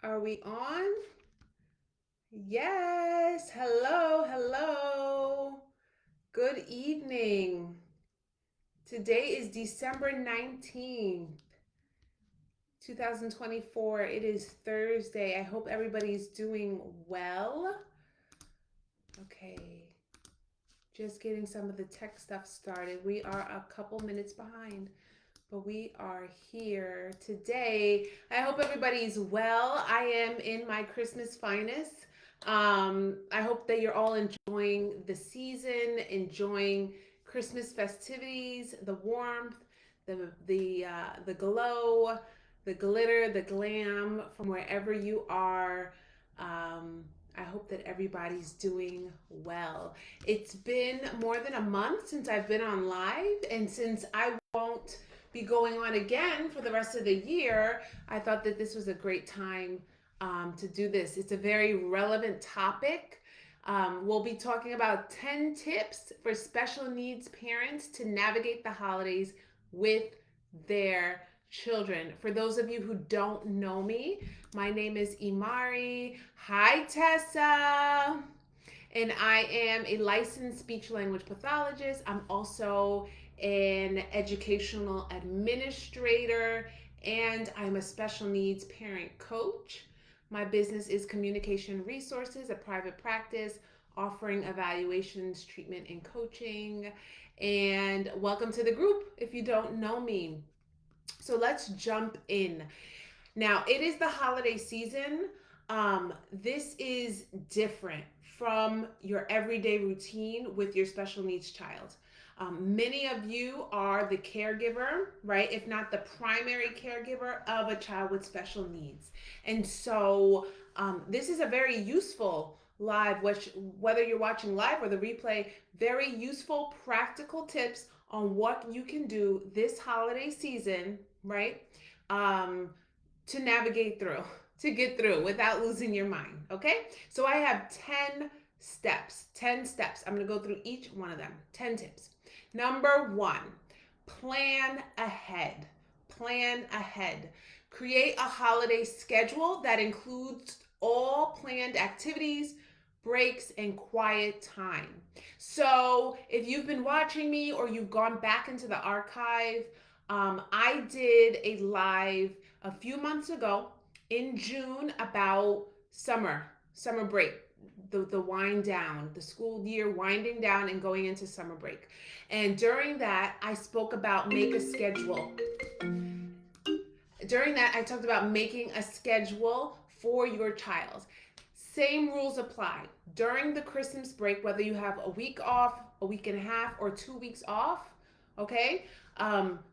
Are we on? Yes. Hello, hello. Good evening. Today is December 19th, 2024. It is Thursday. I hope everybody's doing well. Okay. Just getting some of the tech stuff started. We are a couple minutes behind, but we are here today. I hope everybody's well. I am in my Christmas finest. I hope that you're all enjoying the season, enjoying Christmas festivities, the warmth, the glow, the glitter, the glam from wherever you are. Um, I hope that everybody's doing well. It's been more than a month since I've been on live, and since I won't be going on again for the rest of the year, I thought that this was a great time to do this. It's a very relevant topic. We'll be talking about 10 tips for special needs parents to navigate the holidays with their children. For those of you who don't know me, my name is Imari. Hi, Tessa. And I am a licensed speech language pathologist. I'm also an educational administrator, and I'm a special needs parent coach. My business is Communication Resources, a private practice offering evaluations, treatment, and coaching. And welcome to the group if you don't know me. So let's jump in. Now, it is the holiday season. This is different from your everyday routine with your special needs child. Many of you are the caregiver, right? If not the primary caregiver of a child with special needs. And so this is a very useful live, which whether you're watching live or the replay, very useful, practical tips on what you can do this holiday season, right? Um, to navigate through, to get through without losing your mind. Okay. So I have 10 steps. 10 steps. I'm going to go through each one of them. 10 tips. Number one, plan ahead. Plan ahead. Create a holiday schedule that includes all planned activities, breaks, and quiet time. So if you've been watching me or you've gone back into the archive, I did a live a few months ago in June about summer break, the wind down, the school year winding down and going into summer break. And during that, I spoke about make a schedule. During that, I talked about making a schedule for your child. Same rules apply. During the Christmas break, whether you have a week off, a week and a half, or 2 weeks off, okay,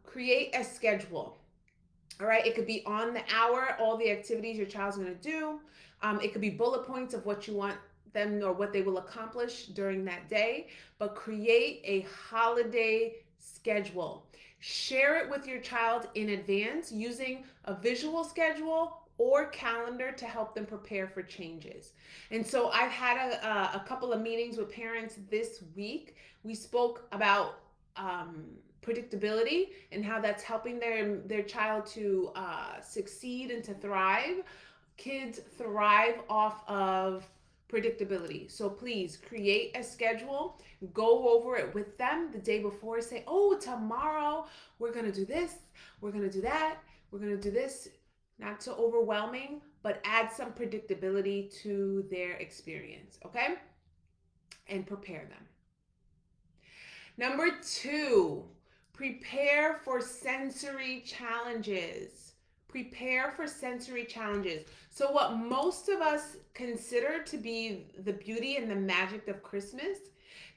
create a schedule. All right, it could be on the hour, all the activities your child's going to do. It could be bullet points of what you want them or what they will accomplish during that day, but create a holiday schedule. Share it with your child in advance using a visual schedule or calendar to help them prepare for changes. And so I've had a couple of meetings with parents this week. We spoke about predictability and how that's helping their child to succeed and to thrive. Kids thrive off of predictability. So please create a schedule, go over it with them the day before. Say, oh, tomorrow we're going to do this, we're going to do that, we're going to do this. Not so overwhelming, but add some predictability to their experience, okay? And prepare them. Number two, prepare for sensory challenges. Prepare for sensory challenges. So, what most of us consider to be the beauty and the magic of Christmas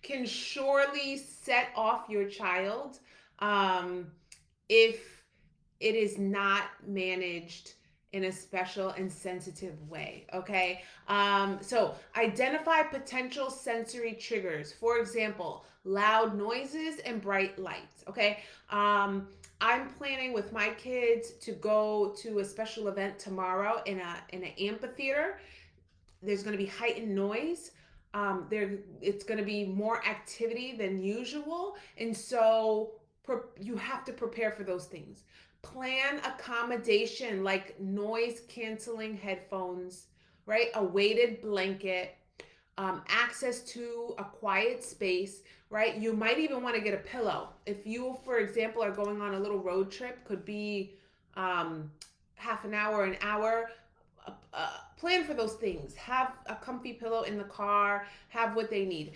can surely set off your child um, if it is not managed in a special and sensitive way. Okay. So identify potential sensory triggers. For example, loud noises and bright lights. Okay. I'm planning with my kids to go to a special event tomorrow in an amphitheater. There's going to be heightened noise. It's going to be more activity than usual, and so you have to prepare for those things. Plan accommodation like noise canceling headphones, right? A weighted blanket, access to a quiet space, right? You might even want to get a pillow. If you, for example, are going on a little road trip, could be um, half an hour. Plan for those things. Have a comfy pillow in the car. Have what they need.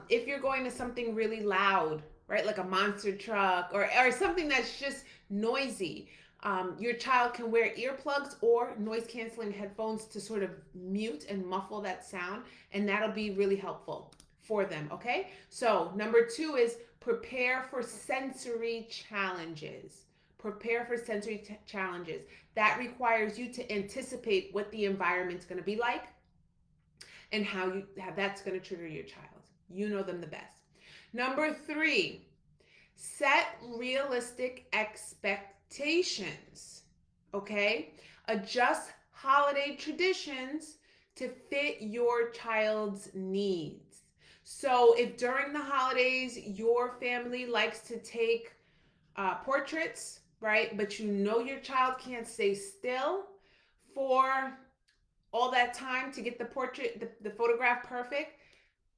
If you're going to something really loud, right, like a monster truck or something that's just noisy, your child can wear earplugs or noise canceling headphones to sort of mute and muffle that sound, and that'll be really helpful for them. Okay, so number two is prepare for sensory challenges. Prepare for sensory challenges. That requires you to anticipate what the environment's going to be like and how that's going to trigger your child. You know them the best. Number three, set realistic expectations. Okay? Adjust holiday traditions to fit your child's needs. So, if during the holidays your family likes to take portraits, right? But you know your child can't stay still for all that time to get the portrait, the photograph perfect.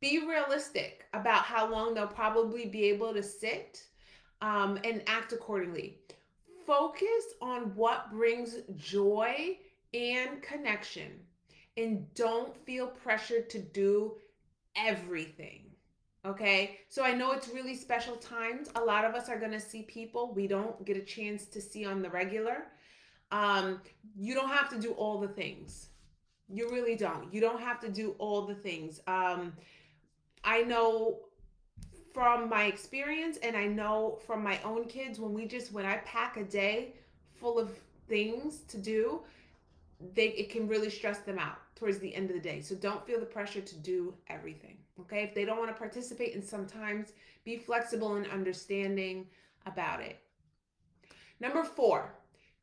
Be realistic about how long they'll probably be able to sit, and act accordingly. Focus on what brings joy and connection, and don't feel pressured to do everything. Okay, so I know it's really special times. A lot of us are going to see people we don't get a chance to see on the regular. Um, you don't have to do all the things. You really don't. You don't have to do all the things. I know from my experience, and I know from my own kids, when I pack a day full of things to do, it can really stress them out towards the end of the day. So don't feel the pressure to do everything. Okay, if they don't want to participate, and sometimes be flexible and understanding about it. Number four,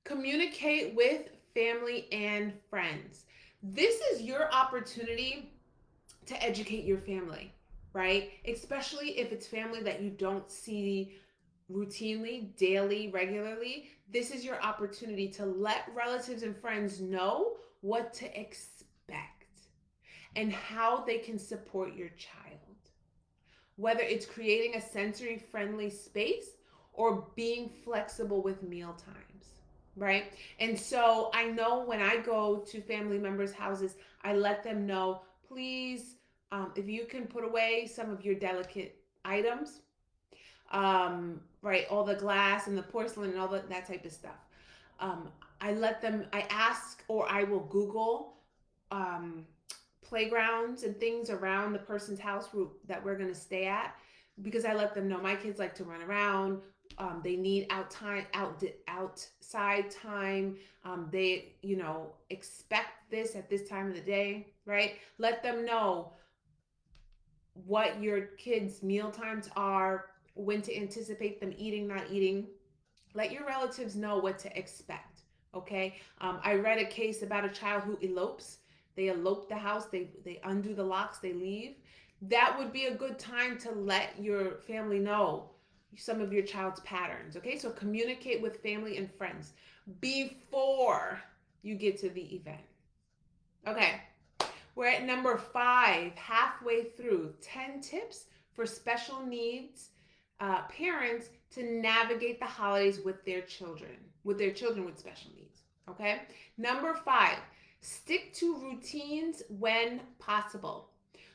communicate with family and friends. This is your opportunity to educate your family, right? Especially if it's family that you don't see routinely, daily, regularly. This is your opportunity to let relatives and friends know what to expect and how they can support your child. Whether it's creating a sensory friendly space or being flexible with meal times, right? And so I know when I go to family members' houses, I let them know, please, if you can put away some of your delicate items, right, all the glass and the porcelain and all that type of stuff. um, I ask, or I will Google um, playgrounds and things around the person's house that we're going to stay at, because I let them know my kids like to run around. They need outside time. They, expect this at this time of the day, right? Let them know what your kids' meal times are, when to anticipate them eating, not eating. Let your relatives know what to expect. Okay. I read a case about a child who elopes. They elope the house. They undo the locks. They leave. That would be a good time to let your family know some of your child's patterns. Okay. So communicate with family and friends before you get to the event. Okay. We're at number five, halfway through 10 tips for special needs parents to navigate the holidays with their children with special needs. Okay. Number five, stick to routines when possible.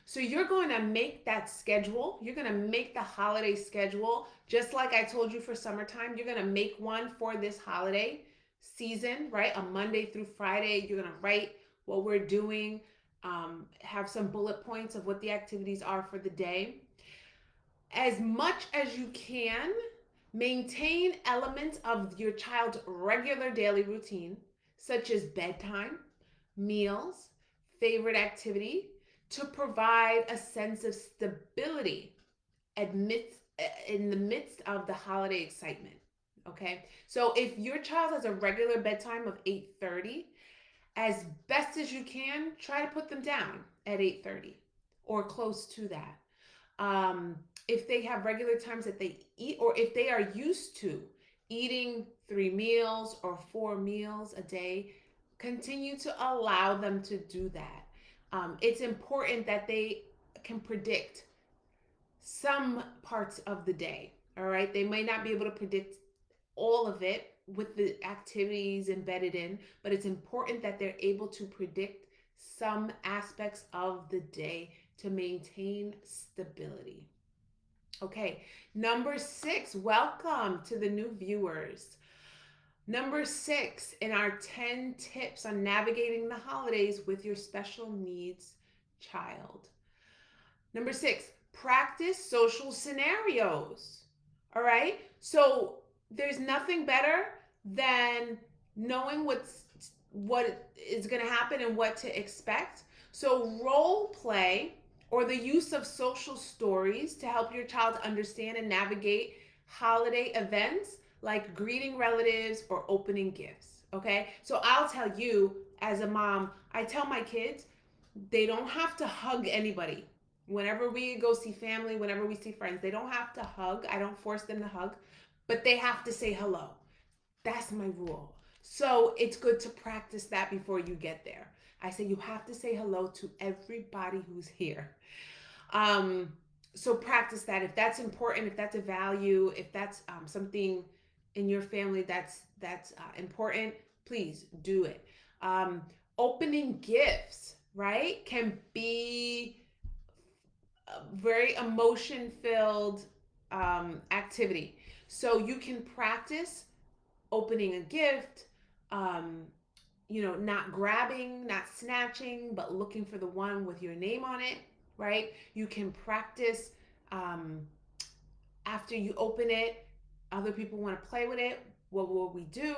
So you're going to make that schedule. You're going to make the holiday schedule, just like I told you for summertime. You're going to make one for this holiday season, right? A Monday through Friday. You're going to write what we're doing, have some bullet points of what the activities are for the day. As much as you can, maintain elements of your child's regular daily routine, such as bedtime, meals, favorite activity, to provide a sense of stability in the midst of the holiday excitement. Okay, so if your child has a regular bedtime of 8:30, as best as you can, try to put them down at 8:30 or close to that. If they have regular times that they eat, or if they are used to eating 3 meals or 4 meals a day, continue to allow them to do that. It's important that they can predict some parts of the day. All right. They may not be able to predict all of it with the activities embedded in, but it's important that they're able to predict some aspects of the day to maintain stability. Okay, number 6, welcome to the new viewers. Number 6 in our 10 tips on navigating the holidays with your special needs child. Number 6, practice social scenarios. All right, so there's nothing better than knowing what is going to happen and what to expect. So role play or the use of social stories to help your child understand and navigate holiday events like greeting relatives or opening gifts. Okay, so I'll tell you, as a mom, I tell my kids they don't have to hug anybody. Whenever we go see family, whenever we see friends, they don't have to hug. I don't force them to hug, but they have to say hello. That's my rule. So it's good to practice that before you get there. I say you have to say hello to everybody who's here. Um, so practice that if that's important, if that's a value, if that's something in your family that's important. Please do it. Um, Opening gifts, right, can be a very emotion filled activity. So you can practice opening a gift, um, not grabbing, not snatching, but looking for the one with your name on it, right? You can practice um, after you open it, other people want to play with it. What will we do?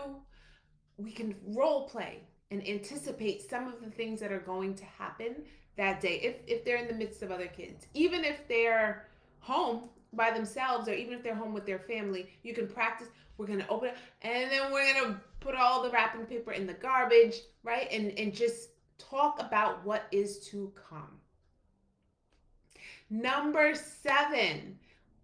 We can role play and anticipate some of the things that are going to happen that day if they're in the midst of other kids. Even if they're home by themselves or even if they're home with their family, you can practice. We're going to open it and then we're going to put all the wrapping paper in the garbage, right? And just talk about what is to come. Number 7.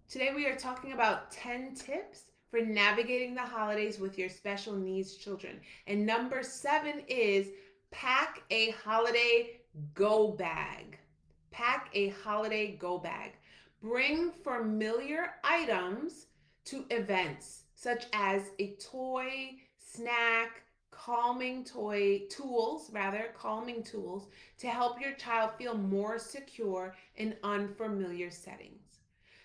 Today we are talking about 10 tips for navigating the holidays with your special needs children. And number 7 is pack a holiday go bag. Pack a holiday go bag. Bring familiar items to events such as a toy, snack, calming tools to help your child feel more secure in unfamiliar settings.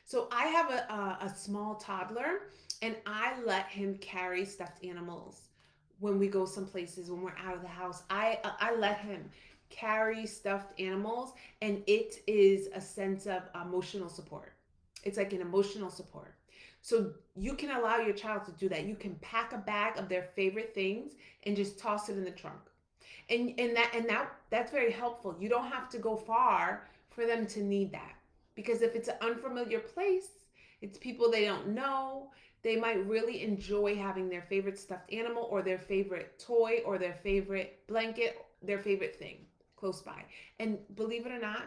So I have a small toddler and I let him carry stuffed animals when we go some places, when we're out of the house. I let him carry stuffed animals and it is a sense of emotional support. It's like an emotional support. So you can allow your child to do that. You can pack a bag of their favorite things and just toss it in the trunk. And that's very helpful. You don't have to go far for them to need that. Because if it's an unfamiliar place, it's people they don't know, they might really enjoy having their favorite stuffed animal or their favorite toy or their favorite blanket, their favorite thing close by. And believe it or not,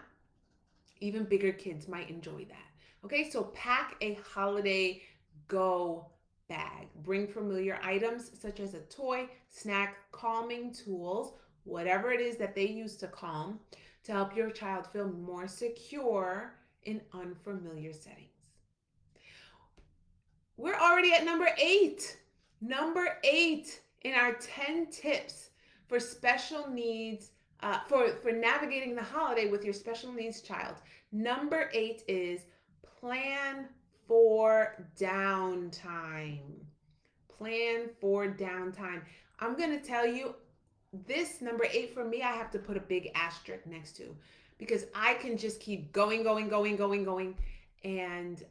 even bigger kids might enjoy that. Okay, so pack a holiday go bag. Bring familiar items such as a toy, snack, calming tools, whatever it is that they use to calm, to help your child feel more secure in unfamiliar settings. We're already at number 8. Number 8 in our 10 tips for special needs, for navigating the holiday with your special needs child. Number 8 is plan for downtime. Plan for downtime. I'm going to tell you, this number 8 for me, I have to put a big asterisk next to because I can just keep going. And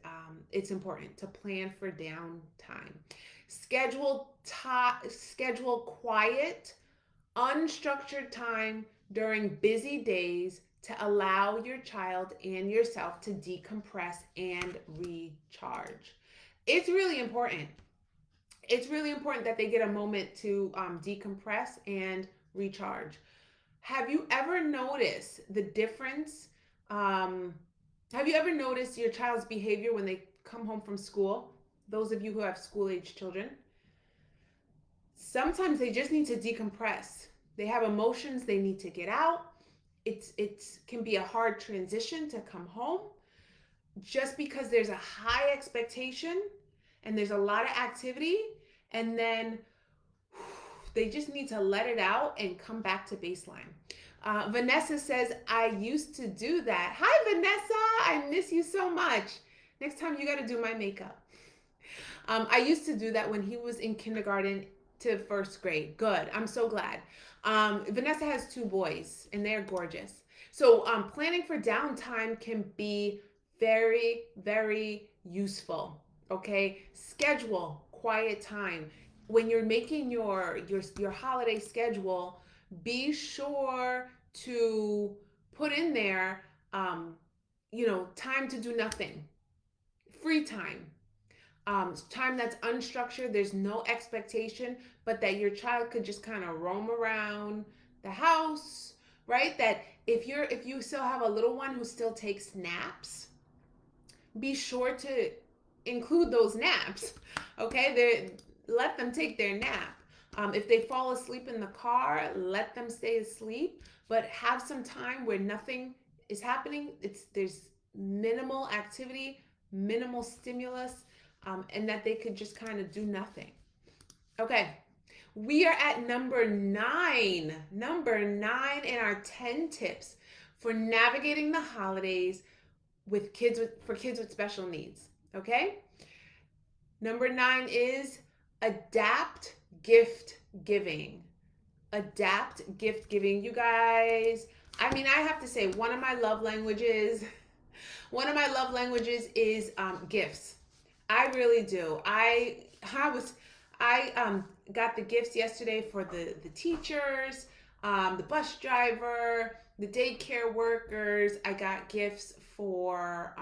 it's important to plan for downtime. Schedule quiet, unstructured time during busy days to allow your child and yourself to decompress and recharge. It's really important. It's really important that they get a moment to decompress and recharge. Have you ever noticed the difference? Have you ever noticed your child's behavior when they come home from school? Those of you who have school age children, sometimes they just need to decompress. They have emotions they need to get out. It can be a hard transition to come home just because there's a high expectation and there's a lot of activity, and then they just need to let it out and come back to baseline. Vanessa says, I used to do that. Hi, Vanessa. I miss you so much. Next time you got to do my makeup. I used to do that when he was in kindergarten to first grade. Good. I'm so glad. Vanessa has 2 boys, and they're gorgeous. So planning for downtime can be very, very useful. Okay, schedule quiet time when you're making your holiday schedule. Be sure to put in there, time to do nothing, free time, time that's unstructured. There's no expectation, but that your child could just kind of roam around the house, right? That if you still have a little one who still takes naps, be sure to include those naps. Okay, let them take their nap. If they fall asleep in the car, let them stay asleep, but have some time where nothing is happening. There's minimal activity, minimal stimulus, and that they could just kind of do nothing. Okay, we are at number 9. Number 9 in our 10 tips for navigating the holidays for kids with special needs. Okay? Number 9 is adapt gift giving. Adapt gift giving. You guys, I mean, I have to say one of my love languages is gifts. I really do. I got the gifts yesterday for the teachers, the bus driver, the daycare workers. I got gifts for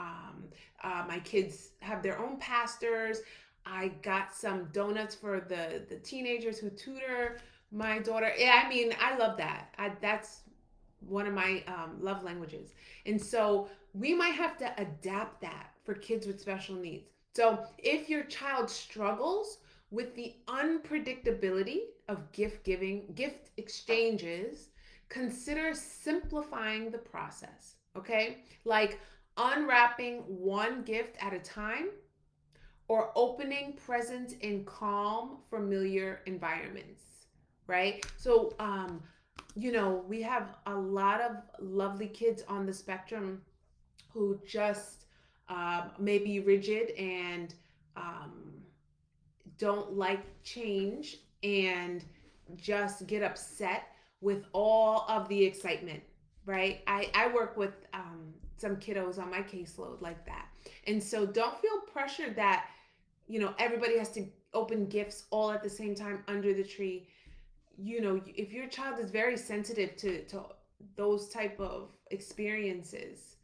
my kids have their own pastors. I got some donuts for the teenagers who tutor my daughter. Yeah, I mean, I love that. That's one of my love languages. And so we might have to adapt that for kids with special needs. So if your child struggles with the unpredictability of gift giving, gift exchanges, consider simplifying the process. Okay? Like unwrapping one gift at a time or opening presents in calm, familiar environments, right? So, we have a lot of lovely kids on the spectrum who just may be rigid and don't like change and just get upset with all of the excitement, right? I work with some kiddos on my caseload like that. And so don't feel pressured that, everybody has to open gifts all at the same time under the tree. If your child is very sensitive to those type of experiences,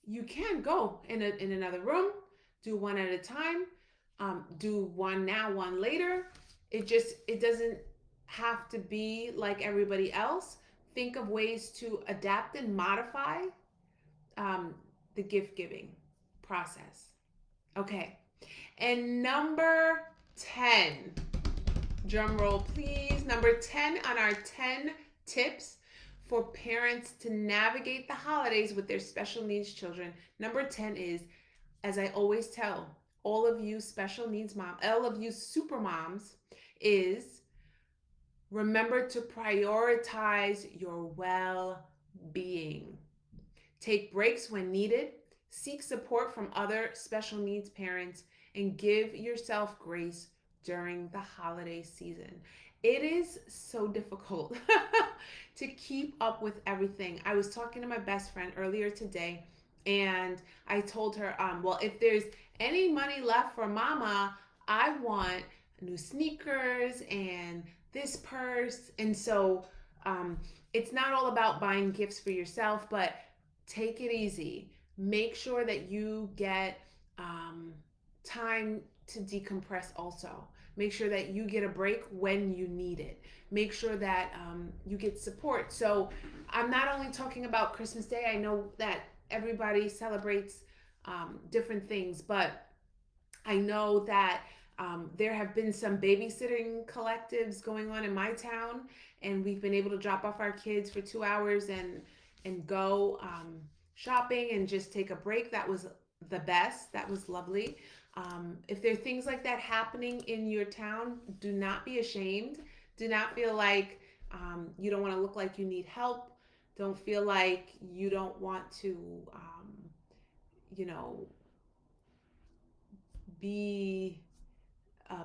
you can go in another room, do one at a time, do one now, one later. It doesn't have to be like everybody else. Think of ways to adapt and modify the gift giving process. Okay, and number 10, drum roll please. Number 10 on our 10 tips for parents to navigate the holidays with their special needs children. Number 10 is, as I always tell all of you special needs moms, all of you super moms, is remember to prioritize your well-being. Take breaks when needed, seek support from other special needs parents, and give yourself grace during the holiday season. It is so difficult to keep up with everything. I was talking to my best friend earlier today, and I told her, well, if there's any money left for mama, I want new sneakers and this purse. And so it's not all about buying gifts for yourself, but take it easy. Make sure that you get time to decompress also. Make sure that you get a break when you need it. Make sure that you get support. So I'm not only talking about Christmas Day. I know that everybody celebrates different things, but I know that There have been some babysitting collectives going on in my town, and we've been able to drop off our kids for 2 hours and go shopping and just take a break. That was the best. That was lovely. If there are things like that happening in your town, do not be ashamed. Do not feel like you don't want to look like you need help. Don't feel like you don't want to, you know, be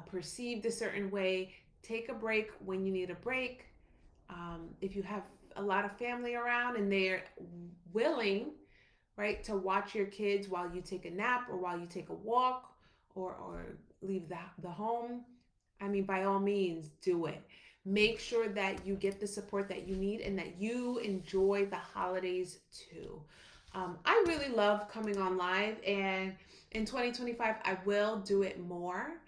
perceived a certain way. Take a break when you need a break. If you have a lot of family around and they're willing, right, to watch your kids while you take a nap or while you take a walk or leave the home, I mean, by all means, do it. Make sure that you get the support that you need and that you enjoy the holidays too. I really love coming on live, and in 2025, I will do it more.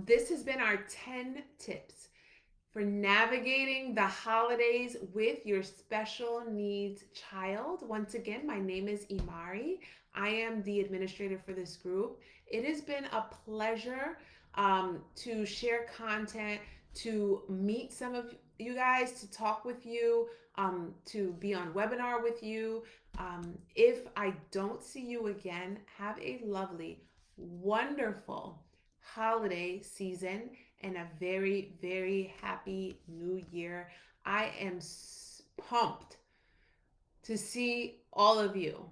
This has been our 10 tips for navigating the holidays with your special needs child. Once again, my name is Imari. I am the administrator for this group. It has been a pleasure to share content, to meet some of you guys, to talk with you, to be on webinar with you. If I don't see you again, have a lovely, wonderful holiday season and a very, very happy new year. I am pumped to see all of you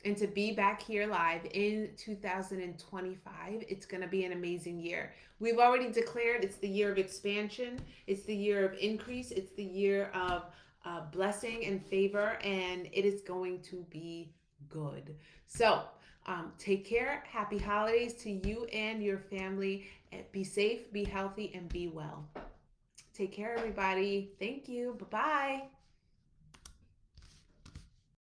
and to be back here live in 2025. It's going to be an amazing year. We've already declared it's the year of expansion, it's the year of increase, it's the year of blessing and favor, and it is going to be good. So, take care. Happy holidays to you and your family. Be safe, be healthy, and be well. Take care, everybody. Thank you. Bye bye.